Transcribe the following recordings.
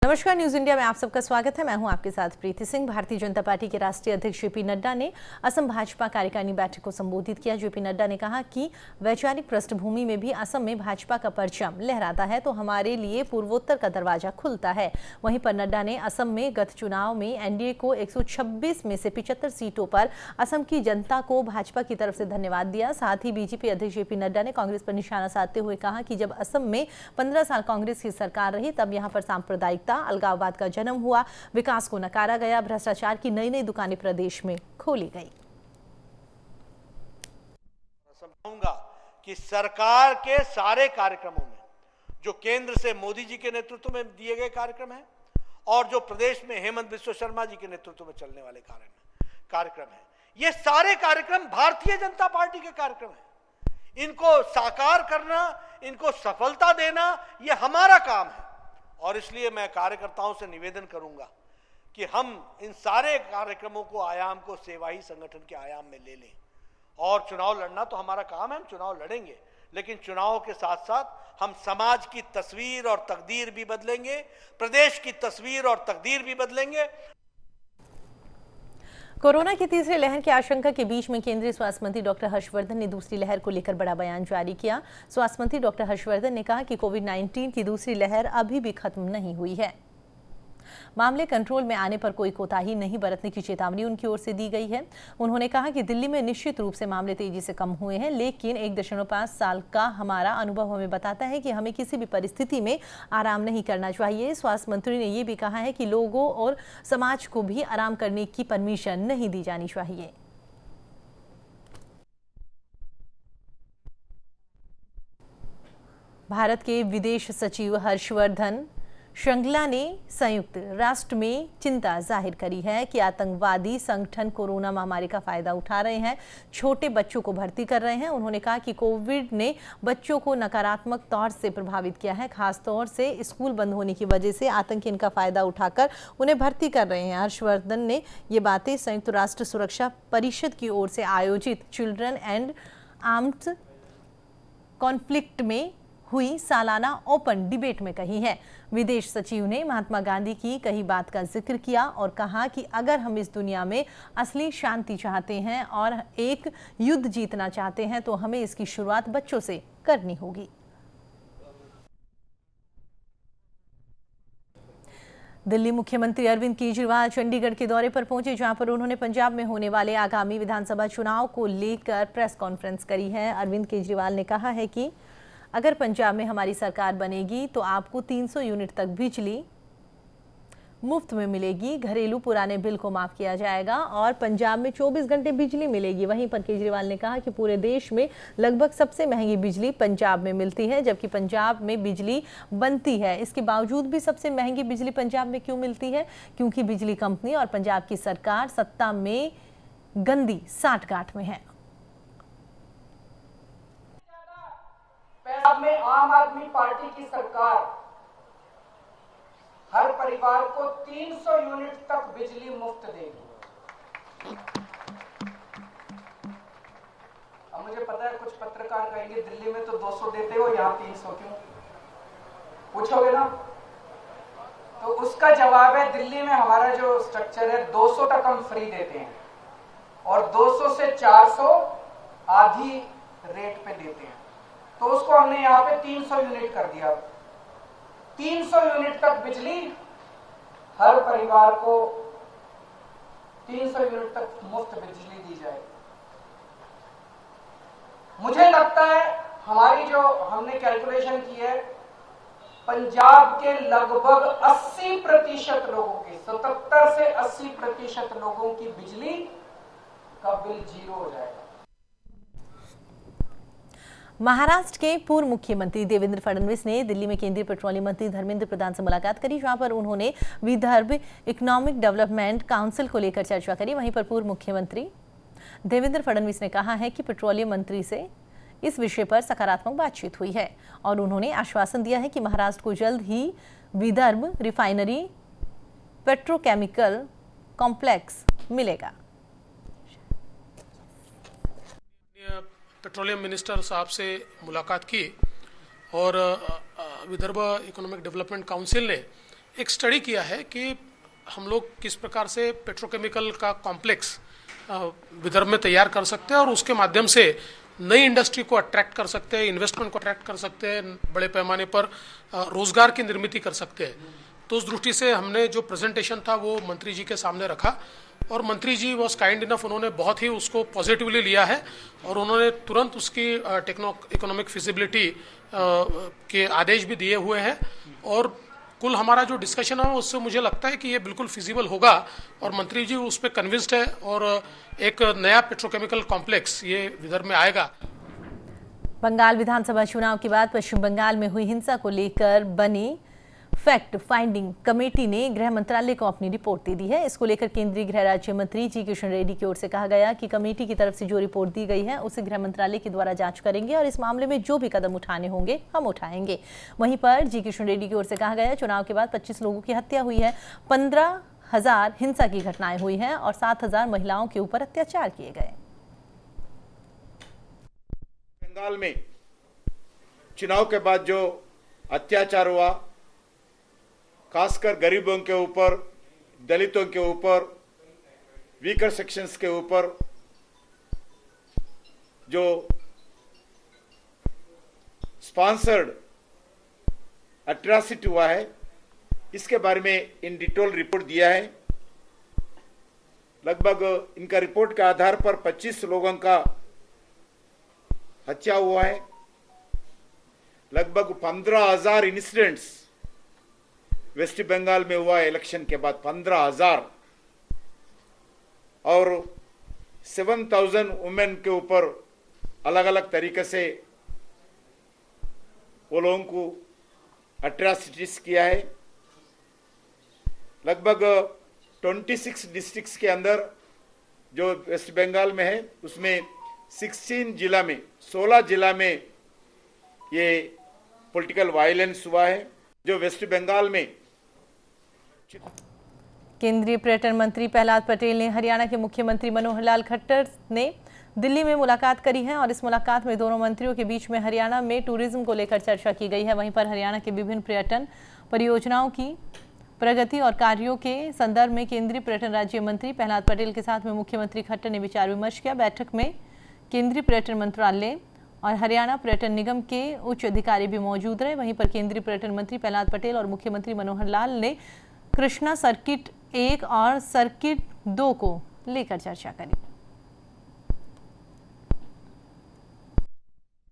नमस्कार, news India में आप सबका स्वागत है। मैं हूं आपके साथ प्रीति सिंह। भारतीय जनता पार्टी के राष्ट्रीय अध्यक्ष जेपी नड्डा ने असम भाजपा कार्यकारिणी बैठक को संबोधित किया। जेपी नड्डा ने कहा कि वैचारिक पृष्ठभूमि में भी असम में भाजपा का परचम लहराता है तो हमारे लिए पूर्वोत्तर का दरवाजा खुलता है। वहीं पर नड्डा ने असम में गत चुनाव में एनडीए को 126 में से 75 सीटों पर असम की जनता को भाजपा की तरफ से धन्यवाद दिया। साथ ही बीजेपी अध्यक्ष जेपी नड्डा ने कांग्रेस पर निशाना साधते हुए कहा कि जब असम में 15 साल कांग्रेस की सरकार रही तब यहाँ पर सांप्रदायिकता, अलगाववाद का जन्म हुआ, विकास को नकारा गया, भ्रष्टाचार की नई नई दुकानें प्रदेश में खोली गई। समझाऊंगा कि सरकार के सारे कार्यक्रमों में जो केंद्र से मोदी जी के नेतृत्व में दिए गए कार्यक्रम हैं और जो प्रदेश में हेमंत बिस्वा शर्मा जी के नेतृत्व में चलने वाले कार्यक्रम हैं, ये सारे कार्यक्रम भारतीय जनता पार्टी के कार्यक्रम हैं। इनको साकार करना, इनको सफलता देना, ये हमारा काम है। और इसलिए मैं कार्यकर्ताओं से निवेदन करूंगा कि हम इन सारे कार्यक्रमों को आयाम को सेवा ही संगठन के आयाम में ले लें। और चुनाव लड़ना तो हमारा काम है, हम चुनाव लड़ेंगे, लेकिन चुनाव के साथ साथ हम समाज की तस्वीर और तकदीर भी बदलेंगे, प्रदेश की तस्वीर और तकदीर भी बदलेंगे। कोरोना की तीसरी लहर की आशंका के बीच में केंद्रीय स्वास्थ्य मंत्री डॉक्टर हर्षवर्धन ने दूसरी लहर को लेकर बड़ा बयान जारी किया। स्वास्थ्य मंत्री डॉक्टर हर्षवर्धन ने कहा कि कोविड-19 की दूसरी लहर अभी भी खत्म नहीं हुई है। मामले कंट्रोल में आने पर कोई कोताही नहीं बरतने की चेतावनी उनकी ओर से दी गई है। उन्होंने कहा कि दिल्ली में निश्चित रूप से मामले तेजी से कम हुए हैं, लेकिन 1.5 साल का हमारा अनुभव हमें बताता है कि हमें किसी भी परिस्थिति में आराम नहीं करना चाहिए। स्वास्थ्य मंत्री ने यह भी कहा है कि लोगों और समाज को भी आराम करने की परमिशन नहीं दी जानी चाहिए। भारत के विदेश सचिव हर्षवर्धन श्रृंगला ने संयुक्त राष्ट्र में चिंता जाहिर करी है कि आतंकवादी संगठन कोरोना महामारी का फायदा उठा रहे हैं, छोटे बच्चों को भर्ती कर रहे हैं। उन्होंने कहा कि कोविड ने बच्चों को नकारात्मक तौर से प्रभावित किया है, खासतौर से स्कूल बंद होने की वजह से आतंकी इनका फायदा उठाकर उन्हें भर्ती कर रहे हैं। हर्षवर्धन ने ये बातें संयुक्त राष्ट्र सुरक्षा परिषद की ओर से आयोजित चिल्ड्रन एंड आर्म्ड कॉन्फ्लिक्ट में हुई सालाना ओपन डिबेट में कही है। विदेश सचिव ने महात्मा गांधी की कही बात का जिक्र किया और कहा कि अगर हम इस दुनिया में असली शांति चाहते हैं और एक युद्ध जीतना चाहते हैं तो हमें इसकी शुरुआत बच्चों से करनी होगी। दिल्ली मुख्यमंत्री अरविंद केजरीवाल चंडीगढ़ के दौरे पर पहुंचे, जहां पर उन्होंने पंजाब में होने वाले आगामी विधानसभा चुनाव को लेकर प्रेस कॉन्फ्रेंस करी है। अरविंद केजरीवाल ने कहा है कि अगर पंजाब में हमारी सरकार बनेगी तो आपको 300 यूनिट तक बिजली मुफ्त में मिलेगी, घरेलू पुराने बिल को माफ किया जाएगा और पंजाब में 24 घंटे बिजली मिलेगी। वहीं पर केजरीवाल ने कहा कि पूरे देश में लगभग सबसे महंगी बिजली पंजाब में मिलती है, जबकि पंजाब में बिजली बनती है। इसके बावजूद भी सबसे महंगी बिजली पंजाब में क्यों मिलती है? क्योंकि बिजली कंपनी और पंजाब की सरकार सत्ता में गंदी साठगांठ में है। पंजाब में आम आदमी पार्टी की सरकार हर परिवार को 300 यूनिट तक बिजली मुफ्त देगी। अब मुझे पता है कुछ पत्रकार कहेंगे दिल्ली में तो 200 देते हो, यहां 300 क्यों? पूछोगे ना? तो उसका जवाब है दिल्ली में हमारा जो स्ट्रक्चर है 200 तक हम फ्री देते हैं और 200 से 400 आधी रेट पे देते हैं, तो उसको हमने यहाँ पे 300 यूनिट कर दिया। 300 यूनिट तक बिजली हर परिवार को 300 यूनिट तक मुफ्त बिजली दी जाए। मुझे लगता है हमारी जो हमने कैलकुलेशन की है, पंजाब के लगभग 80% लोगों की, 77 से 80% लोगों की बिजली का बिल 0 हो जाएगा। महाराष्ट्र के पूर्व मुख्यमंत्री देवेंद्र फडणवीस ने दिल्ली में केंद्रीय पेट्रोलियम मंत्री धर्मेंद्र प्रधान से मुलाकात करी, जहां पर उन्होंने विदर्भ इकोनॉमिक डेवलपमेंट काउंसिल को लेकर चर्चा करी। वहीं पर पूर्व मुख्यमंत्री देवेंद्र फडणवीस ने कहा है कि पेट्रोलियम मंत्री से इस विषय पर सकारात्मक बातचीत हुई है और उन्होंने आश्वासन दिया है कि महाराष्ट्र को जल्द ही विदर्भ रिफाइनरी पेट्रोकेमिकल कॉम्प्लेक्स मिलेगा। पेट्रोलियम मिनिस्टर साहब से मुलाकात की और विदर्भ इकोनॉमिक डेवलपमेंट काउंसिल ने एक स्टडी किया है कि हम लोग किस प्रकार से पेट्रोकेमिकल का कॉम्प्लेक्स विदर्भ में तैयार कर सकते हैं और उसके माध्यम से नई इंडस्ट्री को अट्रैक्ट कर सकते हैं, इन्वेस्टमेंट को अट्रैक्ट कर सकते हैं, बड़े पैमाने पर रोजगार की निर्मित कर सकते हैं। तो उस दृष्टि से हमने जो प्रेजेंटेशन था वो मंत्री जी के सामने रखा और मंत्री जी वॉज काइंड इनफ, उन्होंने बहुत ही उसको पॉजिटिवली लिया है और उन्होंने तुरंत उसकी इकोनॉमिक फिजिबिलिटी के आदेश भी दिए हुए हैं। और कुल हमारा जो डिस्कशन है उससे मुझे लगता है कि ये बिल्कुल फिजिबल होगा और मंत्री जी उस पर कन्विंस्ड है और एक नया पेट्रोकेमिकल कॉम्प्लेक्स ये विदर्भ में आएगा। बंगाल विधानसभा चुनाव के बाद पश्चिम बंगाल में हुई हिंसा को लेकर बनी फैक्ट फाइंडिंग कमेटी ने गृह मंत्रालय को अपनी रिपोर्ट दे दी है। इसको लेकर केंद्रीय गृह राज्य मंत्री जी किशन रेड्डी की ओर से कहा गया कि कमेटी की तरफ से जो रिपोर्ट दी गई है उसे गृह मंत्रालय के द्वारा जांच करेंगे और इस मामले में जो भी कदम उठाने होंगे हम उठाएंगे। वहीं पर जी किशन रेड्डी की ओर से कहा गया चुनाव के बाद 25 लोगों की हत्या हुई है, 15,000 हिंसा की घटनाएं हुई हैं और 7,000 महिलाओं के ऊपर अत्याचार किए गए। बंगाल में चुनाव के बाद जो अत्याचार हुआ, खासकर गरीबों के ऊपर, दलितों के ऊपर, वीकर सेक्शंस के ऊपर जो स्पॉन्सर्ड अट्रॉसिटी हुआ है, इसके बारे में इन डिटेल रिपोर्ट दिया है। लगभग इनका रिपोर्ट के आधार पर 25 लोगों का हत्या हुआ है। लगभग 15,000 इंसिडेंट्स वेस्ट बंगाल में हुआ इलेक्शन के बाद, 15,000 और 7,000 वुमेन के ऊपर अलग अलग तरीके से वो लोगों को अट्रॉसिटीज किया है। लगभग 26 डिस्ट्रिक्ट्स के अंदर जो वेस्ट बंगाल में है उसमें 16 जिला में ये पॉलिटिकल वायलेंस हुआ है। जो वेस्ट बंगाल में केंद्रीय पर्यटन मंत्री प्रहलाद पटेल ने हरियाणा के मुख्यमंत्री मनोहर लाल खट्टर ने दिल्ली में मुलाकात करी है और इस मुलाकात में दोनों मंत्रियों के बीच में हरियाणा में टूरिज्म को लेकर चर्चा की गई है। वहीं पर हरियाणा के विभिन्न पर्यटन परियोजनाओं की प्रगति और कार्यों के संदर्भ में केंद्रीय पर्यटन राज्य मंत्री प्रहलाद पटेल के साथ में मुख्यमंत्री खट्टर ने विचार विमर्श किया। बैठक में केंद्रीय पर्यटन मंत्रालय और हरियाणा पर्यटन निगम के उच्च अधिकारी भी मौजूद रहे। वहीं पर केंद्रीय पर्यटन मंत्री प्रहलाद पटेल और मुख्यमंत्री मनोहर लाल ने कृष्णा सर्किट 1 और सर्किट 2 को लेकर चर्चा करी।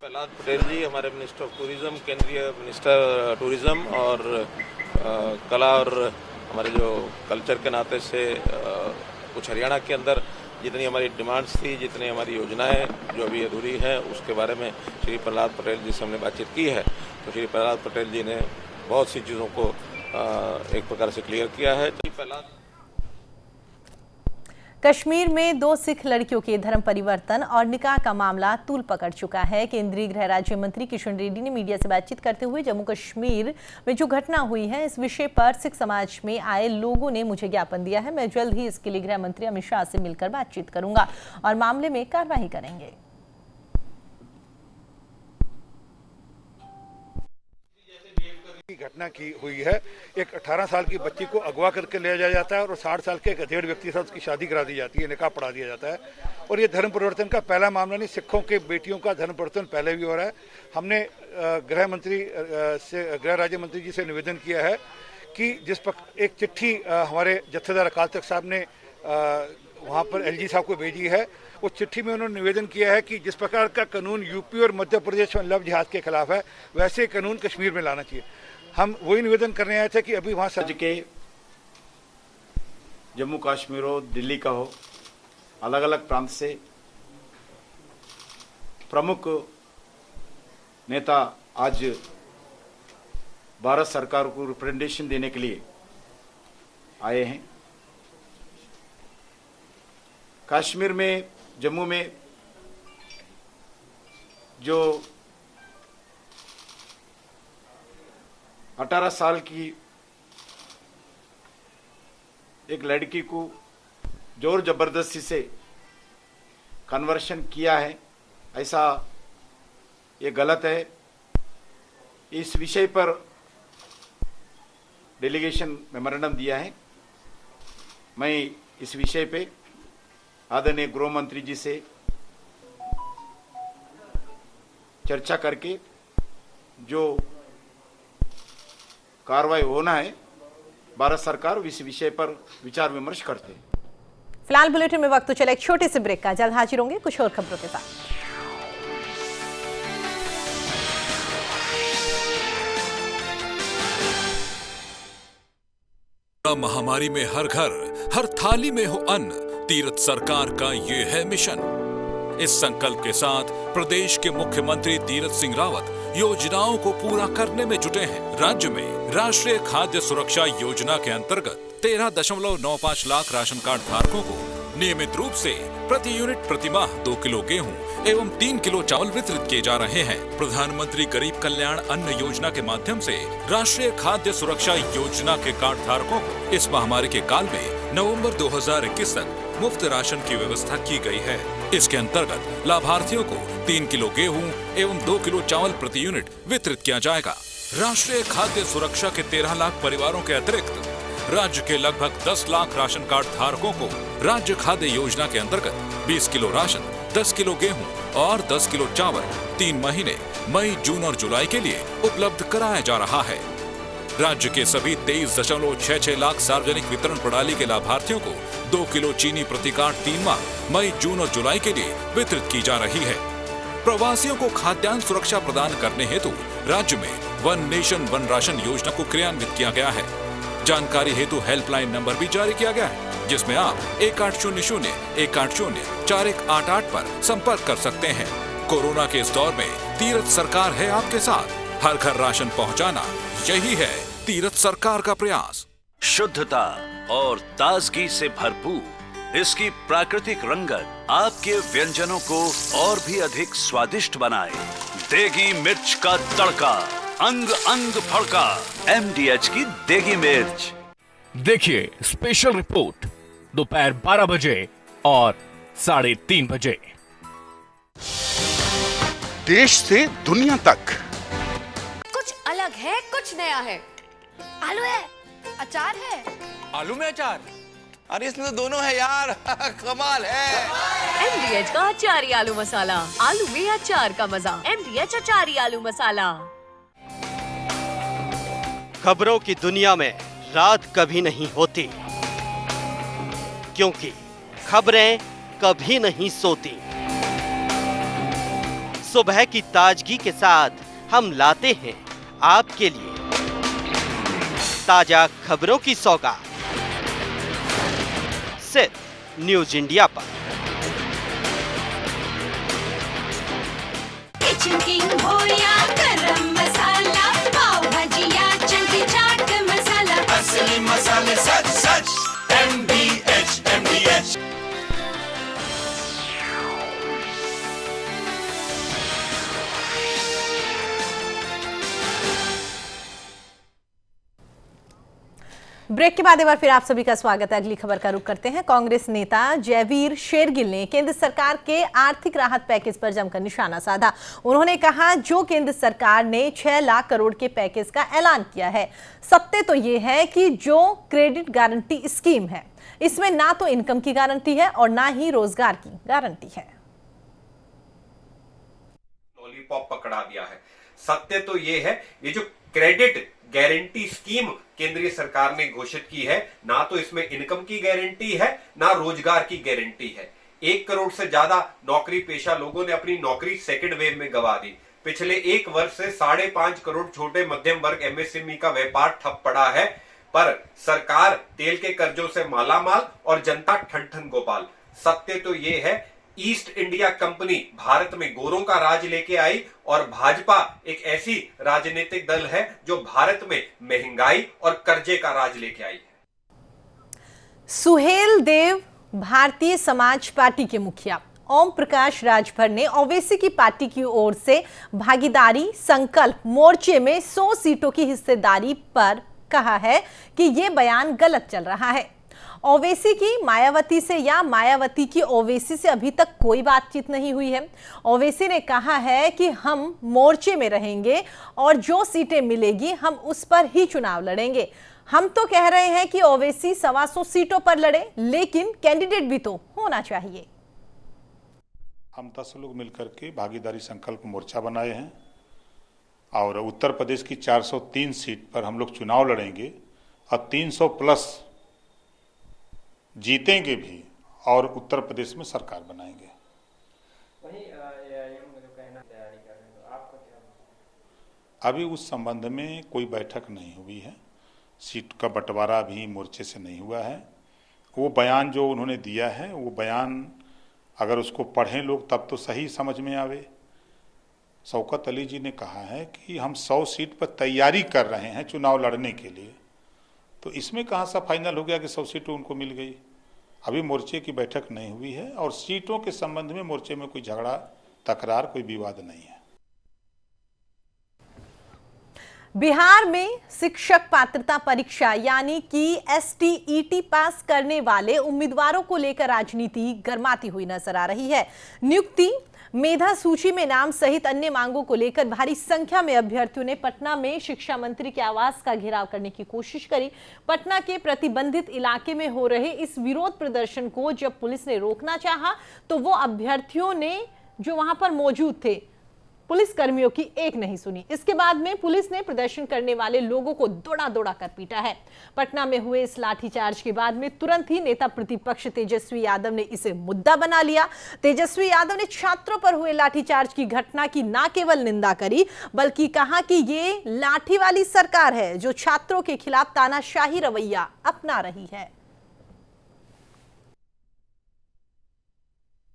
प्रहलाद पटेल जी हमारे मिनिस्टर ऑफ टूरिज्म, केंद्रीय मिनिस्टर टूरिज्म और कला और हमारे जो कल्चर के नाते से कुछ हरियाणा के अंदर जितनी हमारी डिमांड्स थी, जितनी हमारी योजनाएं जो अभी अधूरी है उसके बारे में श्री प्रहलाद पटेल जी से हमने बातचीत की है। तो श्री प्रहलाद पटेल जी ने बहुत सी चीज़ों को एक प्रकार से क्लियर किया है। तो प्रहलाद कश्मीर में 2 सिख लड़कियों के धर्म परिवर्तन और निकाह का मामला तूल पकड़ चुका है। केंद्रीय गृह राज्य मंत्री किशन रेड्डी ने मीडिया से बातचीत करते हुए जम्मू कश्मीर में जो घटना हुई है इस विषय पर सिख समाज में आए लोगों ने मुझे ज्ञापन दिया है। मैं जल्द ही इसके लिए गृह मंत्री अमित शाह से मिलकर बातचीत करूंगा और मामले में कार्रवाई करेंगे। घटना की हुई है, एक 18 साल की बच्ची को अगवा करके ले जाया जाता है और 60 साल के एक अधेड़ व्यक्ति के साथ उसकी शादी करा दी जाती है, निकाह पढ़ा दिया जाता है। और ये धर्म परिवर्तन का पहला मामला नहीं, सिखों के बेटियों का धर्म परिवर्तन पहले भी हो रहा है। हमने गृह राज्य मंत्री जी से निवेदन किया है कि एक चिट्ठी हमारे जत्थेदार अकाल तख्त साहब ने वहाँ पर एलजी साहब को भेजी है। उस चिट्ठी में उन्होंने निवेदन किया है कि जिस प्रकार का कानून यूपी और मध्य प्रदेश में लव जिहाद के खिलाफ है वैसे कानून कश्मीर में लाना चाहिए। हम वही निवेदन करने आए थे कि अभी वहाँ राज्य के जम्मू कश्मीर हो, दिल्ली का हो, अलग अलग प्रांत से प्रमुख नेता आज भारत सरकार को रिप्रेजेंटेशन देने के लिए आए हैं। कश्मीर में, जम्मू में जो 18 साल की एक लड़की को जोर जबरदस्ती से कन्वर्शन किया है, ऐसा ये गलत है। इस विषय पर डेलीगेशन मेमोरेंडम दिया है। मैं इस विषय पे आदरणीय गृह मंत्री जी से चर्चा करके जो कार्रवाई होना है भारत सरकार इस विषय पर विचार विमर्श करते हैं। फिलहाल बुलेटिन में वक्त तो चले एक छोटे से ब्रेक का, जल्द हाजिर होंगे कुछ और खबरों के साथ। महामारी में हर घर, हर थाली में हो अन्न, तीरथ सरकार का ये है मिशन। इस संकल्प के साथ प्रदेश के मुख्यमंत्री तीरथ सिंह रावत योजनाओं को पूरा करने में जुटे हैं। राज्य में राष्ट्रीय खाद्य सुरक्षा योजना के अंतर्गत 13.95 लाख राशन कार्ड धारकों को नियमित रूप से प्रति यूनिट प्रतिमाह 2 किलो गेहूं एवं 3 किलो चावल वितरित किए जा रहे हैं। प्रधानमंत्री गरीब कल्याण अन्न योजना के माध्यम से राष्ट्रीय खाद्य सुरक्षा योजना के कार्ड धारकों को इस महामारी के काल में नवंबर 2021 तक मुफ्त राशन की व्यवस्था की गई है। इसके अंतर्गत लाभार्थियों को 3 किलो गेहूं एवं 2 किलो चावल प्रति यूनिट वितरित किया जाएगा। राष्ट्रीय खाद्य सुरक्षा के 13 लाख परिवारों के अतिरिक्त राज्य के लगभग 10 लाख राशन कार्ड धारकों को राज्य खाद्य योजना के अंतर्गत 20 किलो राशन, 10 किलो गेहूं और 10 किलो चावल 3 महीने मई, जून और जुलाई के लिए उपलब्ध कराया जा रहा है। राज्य के सभी 23.66 लाख सार्वजनिक वितरण प्रणाली के लाभार्थियों को 2 किलो चीनी प्रति कार्ड 3 माह मई, जून और जुलाई के लिए वितरित की जा रही है। प्रवासियों को खाद्यान्न सुरक्षा प्रदान करने हेतु राज्य में वन नेशन वन राशन योजना को क्रियान्वित किया गया है। जानकारी हेतु हेल्पलाइन नंबर भी जारी किया गया है, जिसमें आप 1800-180-4188 पर संपर्क कर सकते हैं। कोरोना के इस दौर में तीरथ सरकार है आपके साथ। हर घर राशन पहुंचाना, यही है तीरथ सरकार का प्रयास। शुद्धता और ताजगी से भरपूर इसकी प्राकृतिक रंगत आपके व्यंजनों को और भी अधिक स्वादिष्ट बनाए। देगी मिर्च का तड़का, अंग अंग फड़का, MDH की देगी मिर्च। देखिए स्पेशल रिपोर्ट दोपहर 12 बजे और 3:30 बजे। देश से दुनिया तक कुछ अलग है, कुछ नया है। आलू है, अचार है। आलू में अचार? अरे इसमें तो दोनों है यार। कमाल है। MDH का अचारी आलू मसाला, आलू में अचार का मजा। MDH अचारी आलू मसाला। खबरों की दुनिया में रात कभी नहीं होती, क्योंकि खबरें कभी नहीं सोती। सुबह की ताजगी के साथ हम लाते हैं आपके लिए ताजा खबरों की सौगात, सिर्फ न्यूज इंडिया पर। किचन किंग हो या गरम मसाला, पाव भाजी या चंकी चाट मसाला, असली मसाले सच सच MDH। ब्रेक के बाद एक बार फिर आप सभी का स्वागत है। अगली खबर का रुख करते हैं। कांग्रेस नेता जयवीर शेरगिल ने केंद्र सरकार के आर्थिक राहत पैकेज पर जमकर निशाना साधा। उन्होंने कहा, जो केंद्र सरकार ने 6 लाख करोड़ के पैकेज का ऐलान किया है, सत्य तो ये है कि जो क्रेडिट गारंटी स्कीम है, इसमें ना तो इनकम की गारंटी है और ना ही रोजगार की गारंटी है। लॉलीपॉप पकड़ा दिया है। सत्य तो ये है, ये जो क्रेडिट गारंटी स्कीम केंद्रीय सरकार ने घोषित की है, ना तो इसमें इनकम की गारंटी है, ना रोजगार की गारंटी है। 1 करोड़ से ज्यादा नौकरी पेशा लोगों ने अपनी नौकरी सेकंड वेव में गंवा दी। पिछले 1 वर्ष से 5.5 करोड़ छोटे मध्यम वर्ग MSME का व्यापार ठप पड़ा है। पर सरकार तेल के कर्जों से मालामाल और जनता ठन ठन गोपाल। सत्य तो ये है, ईस्ट इंडिया कंपनी भारत में गोरों का राज लेके आई और भाजपा एक ऐसी राजनीतिक दल है जो भारत में महंगाई और कर्जे का राज लेके आई है। सुहेल देव भारतीय समाज पार्टी के मुखिया ओम प्रकाश राजभर ने ओवैसी की पार्टी की ओर से भागीदारी संकल्प मोर्चे में 100 सीटों की हिस्सेदारी पर कहा है कि यह बयान गलत चल रहा है। ओवैसी की मायावती से या मायावती की ओवैसी से अभी तक कोई बातचीत नहीं हुई है। ओवैसी ने कहा है कि हम मोर्चे में रहेंगे और जो सीटें मिलेगी हम उस पर ही चुनाव लड़ेंगे। हम तो कह रहे हैं कि ओवैसी 125 सीटों पर लड़े, लेकिन कैंडिडेट भी तो होना चाहिए। हम 10 लोग मिलकर के भागीदारी संकल्प मोर्चा बनाए हैं और उत्तर प्रदेश की 403 सीट पर हम लोग चुनाव लड़ेंगे और 300 प्लस जीतेंगे भी और उत्तर प्रदेश में सरकार बनाएंगे। अभी उस संबंध में कोई बैठक नहीं हुई है, सीट का बंटवारा भी मोर्चे से नहीं हुआ है। वो बयान जो उन्होंने दिया है, वो बयान अगर उसको पढ़ें लोग तब तो सही समझ में आवे। शौकत अली जी ने कहा है कि हम 100 सीट पर तैयारी कर रहे हैं चुनाव लड़ने के लिए, तो इसमें कहाँ सा फाइनल हो गया कि 100 सीटें उनको मिल गई। अभी मोर्चे की बैठक नहीं हुई है और सीटों के संबंध में मोर्चे में कोई झगड़ा तकरार कोई विवाद नहीं है। बिहार में शिक्षक पात्रता परीक्षा यानी कि STET पास करने वाले उम्मीदवारों को लेकर राजनीति गर्माती हुई नजर आ रही है। नियुक्ति, मेधा सूची में नाम सहित अन्य मांगों को लेकर भारी संख्या में अभ्यर्थियों ने पटना में शिक्षा मंत्री के आवास का घेराव करने की कोशिश करी। पटना के प्रतिबंधित इलाके में हो रहे इस विरोध प्रदर्शन को जब पुलिस ने रोकना चाहा तो वो अभ्यर्थियों ने जो वहां पर मौजूद थे पुलिस कर्मियों की एक नहीं सुनी। इसके बाद में पुलिस ने प्रदर्शन करने वाले लोगों को दौड़ा दौड़ा कर पीटा है। पटना में हुए इस लाठीचार्ज के बाद में तुरंत ही नेता प्रतिपक्ष तेजस्वी यादव ने इसे मुद्दा बना लिया। तेजस्वी यादव ने छात्रों पर हुए लाठीचार्ज की घटना की न केवल निंदा करी बल्कि कहा कि ये लाठी वाली सरकार है जो छात्रों के खिलाफ तानाशाही रवैया अपना रही है।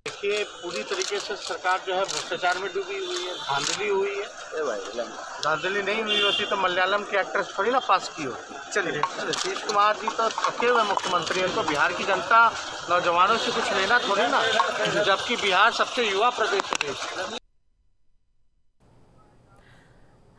देखिए, पूरी तरीके से सरकार जो है भ्रष्टाचार में डूबी हुई है, धांधली हुई है। धांधली नहीं हुई होती तो मलयालम के एक्ट्रेस थोड़ी ना पास की होती। चलिए, नीतीश कुमार जी तो थके हुए मुख्यमंत्री हैं, उनको बिहार की जनता नौजवानों से कुछ लेना थोड़ी ना, जबकि बिहार सबसे युवा प्रदेश है।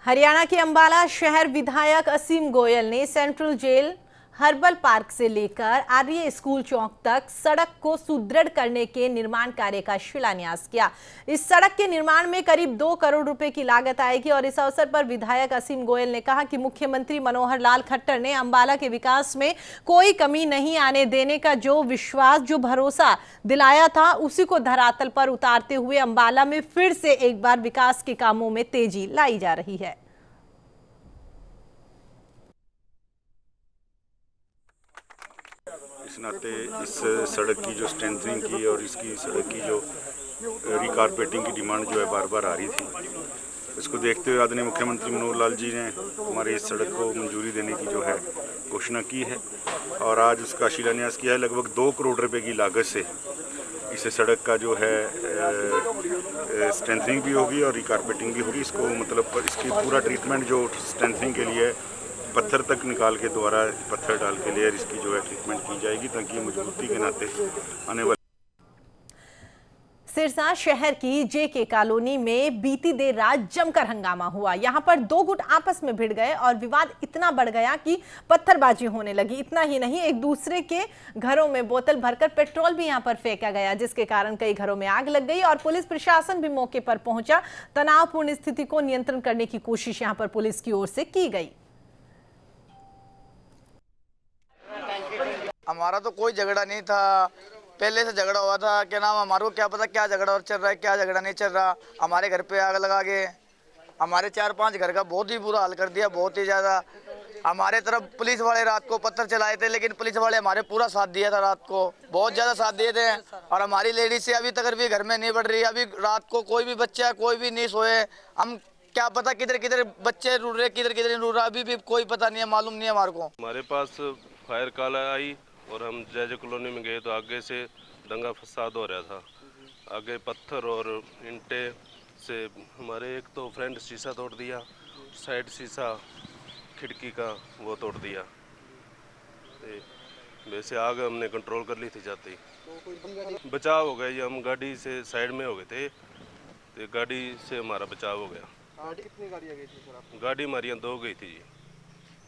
हरियाणा के अंबाला शहर विधायक असीम गोयल ने सेंट्रल जेल, हर्बल पार्क से लेकर आर्य स्कूल चौक तक सड़क को सुदृढ़ करने के निर्माण कार्य का शिलान्यास किया। इस सड़क के निर्माण में करीब 2 करोड़ रुपए की लागत आएगी और इस अवसर पर विधायक असीम गोयल ने कहा कि मुख्यमंत्री मनोहर लाल खट्टर ने अंबाला के विकास में कोई कमी नहीं आने देने का जो विश्वास, जो भरोसा दिलाया था, उसी को धरातल पर उतारते हुए अंबाला में फिर से एक बार विकास के कामों में तेजी लाई जा रही है। इस नाते इस सड़क की जो स्ट्रेंथनिंग की और इसकी सड़क की जो रिकारपेटिंग की डिमांड जो है बार बार आ रही थी, इसको देखते हुए आदरणीय मुख्यमंत्री मनोहर लाल जी ने हमारे इस सड़क को मंजूरी देने की जो है घोषणा की है और आज उसका शिलान्यास किया है। लगभग 2 करोड़ रुपए की लागत से इस सड़क का जो है स्ट्रेंथनिंग भी होगी और रिकारपेटिंग भी होगी। इसको मतलब इसकी पूरा ट्रीटमेंट जो स्ट्रेंथनिंग के लिए पत्थर तक निकाल के दोबारा पत्थर डाल के लेयर इसकी जो है ट्रीटमेंट की जाएगी ताकि मजबूती के नाते आने वाले। सिरसा शहर की JK कॉलोनी में बीती देर रात जमकर हंगामा हुआ। यहां पर 2 गुट आपस में भिड़ गए और विवाद इतना बढ़ गया कि पत्थरबाजी होने लगी। इतना ही नहीं, एक दूसरे के घरों में बोतल भरकर पेट्रोल भी यहां पर फेंका गया, जिसके कारण कई घरों में आग लग गई और पुलिस प्रशासन भी मौके पर पहुंचा। तनावपूर्ण स्थिति को नियंत्रण करने की कोशिश यहां पर पुलिस की ओर से की गई। हमारा तो कोई झगड़ा नहीं था, पहले से झगड़ा हुआ था। क्या नाम, हमारे को क्या पता क्या झगड़ा और चल रहा है, क्या झगड़ा नहीं चल रहा। हमारे घर पे आग लगा के हमारे 4-5 घर का बहुत ही बुरा हाल कर दिया, बहुत ही ज़्यादा। हमारे तरफ पुलिस वाले रात को पत्थर चलाए थे, लेकिन पुलिस वाले हमारे पूरा साथ दिया था, रात को बहुत ज़्यादा साथ दिए थे। और हमारी लेडीज से अभी तक भी घर में नहीं बढ़ रही। अभी रात को कोई भी बच्चा कोई भी नहीं सोए। हम क्या पता किधर किधर बच्चे रूट रहे, किधर किधर रूट रहा, अभी भी कोई पता नहीं है, मालूम नहीं है हमारे को। हमारे पास फायर कॉल आई और हम JJ कॉलोनी में गए तो आगे से दंगा फसाद हो रहा था। आगे पत्थर और ईंटे से हमारे एक तो फ्रेंड शीशा तोड़ दिया, साइड शीशा खिड़की का वो तोड़ दिया। वैसे आग हमने कंट्रोल कर ली थी जाते ही। बचाव हो गया जी, हम गाड़ी से साइड में हो गए थे तो गाड़ी से हमारा बचाव हो गया। कितनी गाड़ियाँ गई थी सर आप? गाड़ी हमारी 2 गई थी जी।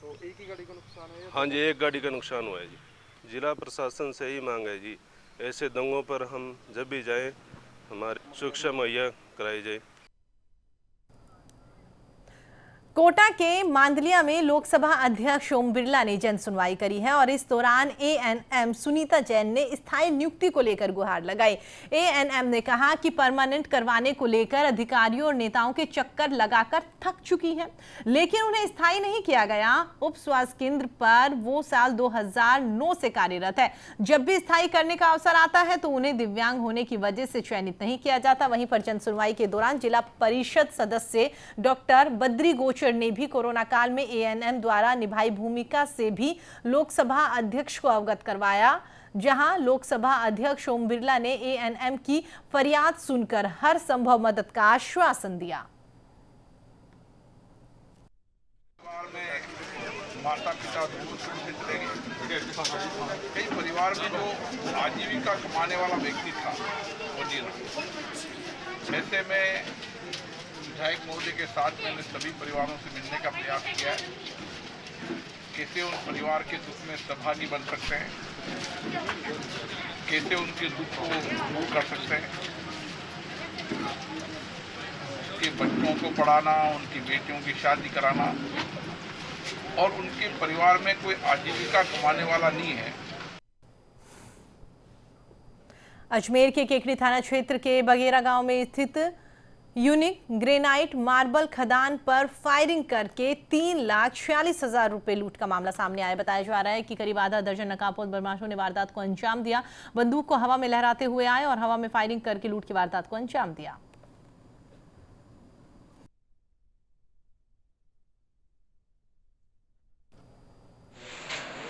तो एक ही गाड़ी का नुकसान है? हाँ जी, एक गाड़ी का नुकसान हुआ है जी। जिला प्रशासन से ही मांग है जी, ऐसे दंगों पर हम जब भी जाएं हमारी सुरक्षा मुहैया कराई जाए। कोटा के मांदलिया में लोकसभा अध्यक्ष ओम बिरला ने जन सुनवाई करी है और इस दौरान एएनएम सुनीता जैन ने स्थायी नियुक्ति को लेकर गुहार लगाई। एएनएम ने कहा कि परमानेंट करवाने को लेकर अधिकारियों और नेताओं के चक्कर लगाकर थक चुकी हैं, लेकिन उन्हें स्थायी नहीं किया गया। उप स्वास्थ्य केंद्र पर वो साल 2009 से कार्यरत है। जब भी स्थायी करने का अवसर आता है तो उन्हें दिव्यांग होने की वजह से चयनित नहीं किया जाता। वहीं पर जन सुनवाई के दौरान जिला परिषद सदस्य डॉक्टर बद्री गोचर ने भी कोरोना काल में एएनएम द्वारा निभाई भूमिका से भी लोकसभा अध्यक्ष को अवगत करवाया। जहां लोकसभा अध्यक्ष ओम बिरला ने एएनएम की फरियाद सुनकर हर संभव मदद का आश्वासन दिया। माता पिता दूर से चले गए। कई परिवार में जो आजीविका कमाने वाला व्यक्ति था वो नहीं रहा। ऐसे में विधायक महोदय के साथ मैंने सभी परिवारों से मिलने का प्रयास किया है। कैसे उन परिवार के दुख में सहभागी बन सकते हैं, कैसे उनके दुख को दूर कर सकते हैं। उनके बच्चों को पढ़ाना, उनकी बेटियों की शादी कराना और उनके परिवार में कोई आजीविका कमाने वाला नहीं है। अजमेर के केकड़ी थाना क्षेत्र के बगेरा गांव में स्थित यूनिक ग्रेनाइट मार्बल खदान पर फायरिंग करके 3,46,000 रुपए लूट का मामला सामने आया। बताया जा रहा है कि करीब आधा दर्जन नकाबपोश बदमाशों ने वारदात को अंजाम दिया। बंदूक को हवा में लहराते हुए आए और हवा में फायरिंग करके लूट की वारदात को अंजाम दिया।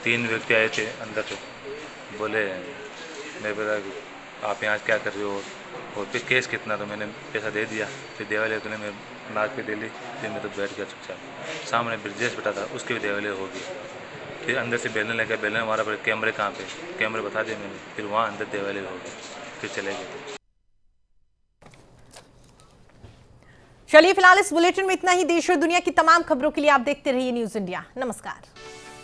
तीन व्यक्ति आए थे अंदर से, बोले मेरे बेटा आप यहाँ क्या कर रहे हो और फिर केस कितना, तो मैंने पैसा दे दिया। फिर देवाले तूने मैं नाक पे दे ली। फिर मैं तो बैठ गया चुपचाप। सामने ब्रिजेश बेटा था, उसके भी देवाले हो गई। फिर अंदर से बेलने लगा, बेलने हमारा पर कैमरे कहाँ पे, कैमरे बता दिए मैंने। फिर वहाँ अंदर देवाले हो गए, फिर चले गए। चलिए फिलहाल इस बुलेटिन में इतना ही। देश और दुनिया की तमाम खबरों के लिए आप देखते रहिए न्यूज़ इंडिया। नमस्कार।